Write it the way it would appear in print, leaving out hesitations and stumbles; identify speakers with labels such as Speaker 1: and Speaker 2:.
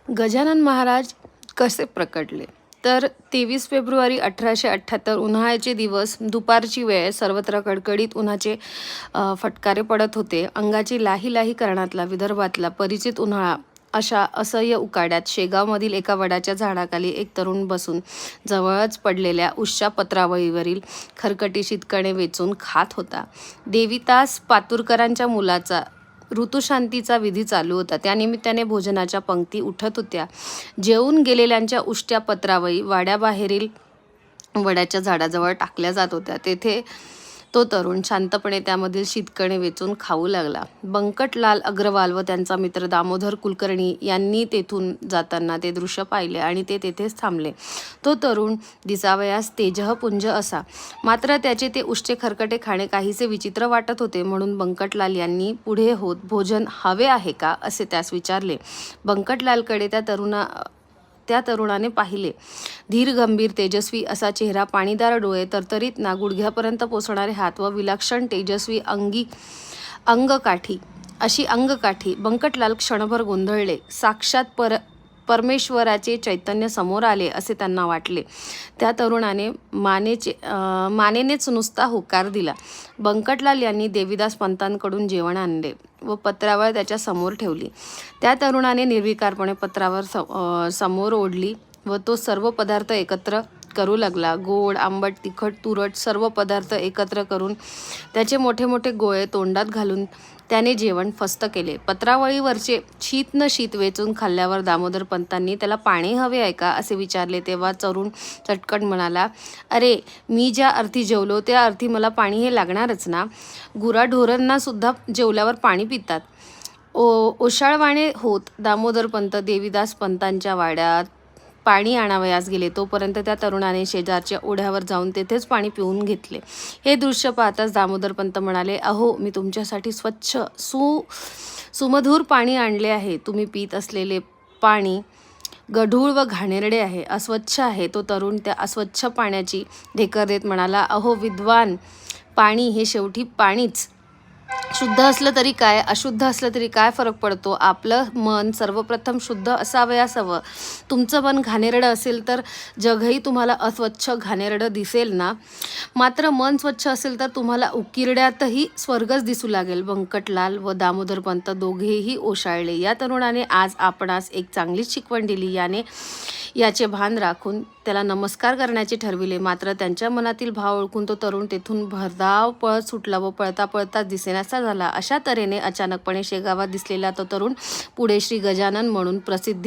Speaker 1: गजानन महाराज कसे प्रकटले तर 23 फेब्रुवारी 1878 उन्हाळ्याचे दिवस, दुपारची वेळ, सर्वत्र कडकडीत उन्हाचे फटकारे पडत होते. अंगाची लाही लाही करणातला विदर्भातला परिचित उन्हाळा अशा असह्य उकाड्यात शेगावमधील एका वडाच्या झाडाखाली एक तरुण बसून जवळच पडलेल्या उश्या पत्रावळीवरील खरकटी शितकणे वेचून खात होता. देविदास पातुरकरांच्या मुलाचा ऋतुशांतीचा विधी चालू होता. त्यानिमित्ताने भोजनाच्या पंक्ती उठत होत्या. जेवून गेलेल्यांच्या उष्ट्या पत्रावळी वाड्याबाहेरील वडाच्या झाडाजवळ टाकल्या जात होत्या. तेथे तो तरुण शांतपणे त्यामधील शितकणे वेचून खाऊ लागला. बंकटलाल अग्रवाल व त्यांचा मित्र दामोदर कुलकर्णी यांनी तेथून जाताना ते दृश्य पाहिले आणि ते तेथेच थांबले. तो तरुण दिसावयास तेजःपुंज असा, मात्र त्याचे ते उष्ट्े खरकटे खाणे काहीसे विचित्र वाटत होते. म्हणून बंकटलाल यांनी पुढे होत, भोजन हवे आहे का असे त्यास विचारले. बंकटलालकडे त्या तरुणाने पाहिले. धीर गंभीर तेजस्वी असा चेहरा, पाणीदार डोळे, तरतरीत नाक, गुडघ्यापर्यंत पोचणारे हात व विलक्षण तेजस्वी अंगकाठी. बंकटलाल क्षणभर गोंधळले. साक्षात परमेश्वराचे चैतन्य समोर आले असे त्यांना वाटले. त्या तरुणाने मानेनेच नुसता होकार दिला. बंकटलाल यांनी देविदास पंतांकडून जेवण आणले व पत्रावळ त्याच्या समोर ठेवली. त्या तरुणाने निर्विकारपणे पत्रावळ समोर ओढली व तो सर्व पदार्थ एकत्र करू लागला. गोड, आंबट, तिखट, तुरट सर्व पदार्थ एकत्र करून त्याचे मोठे मोठे गोळे तोंडात घालून त्याने जेवण फस्त केले. पत्रावळीवरचे शीत न शीत वेचून खाल्ल्यावर दामोदर पंतांनी त्याला पाणी हवे आहे का असे विचारले. तेव्हा तरुण चटकन म्हणाला, अरे, मी ज्या अर्थी जेवलो त्या अर्थी मला पाणी हे लागणारच ना. गुराढोरांना सुद्धा जेवल्यावर पाणी पितात. ओशाळवाणे होत दामोदरपंत देविदास पंतांच्या वाड्यात पाणी आणावयास गेले. तोपर्यंत त्या तरुणाने शेजारच्या ओढ्यावर जाऊन तेथेच पाणी पिऊन घेतले. हे दृश्य पाहताच दामोदरपंत म्हणाले, अहो, मी तुमच्यासाठी स्वच्छ सुमधूर पाणी आणले आहे. तुम्ही पीत असलेले पाणी गढूळ व घाणेरडे आहे, अस्वच्छ आहे. तो तरुण त्या अस्वच्छ पाण्याची ढेकर देत म्हणाला, अहो विद्वान, पाणी हे शेवटी पाणीच. शुद्ध असलं तरी काय, अशुद्ध असलं तरी काय फरक पडतो. आपलं मन सर्वप्रथम शुद्ध असावयास हवं. तुमचं मन घाणेरडं असेल तर जगही तुम्हाला अस्वच्छ घाणेरडं दिसेल ना. मात्र मन स्वच्छ असेल तर तुम्हाला उकिरड्यातही स्वर्गच दिसू लागेल. बंकटलाल व दामोदरपंत दोघेही ओशाळले. या तरुणाने आज आपणास एक चांगलीच शिकवण दिली. याचे भान राखून त्याला नमस्कार करण्याचे ठरविले. मात्र त्यांच्या मनातील भाव ओळखून तो तरुण तेथून भरधाव पळत सुटला व पळता पळता दिसेनासा झाला. अशा तऱ्हेने अचानकपणे शेगावात दिसलेला तो तरुण पुढे श्री गजानन म्हणून प्रसिद्धी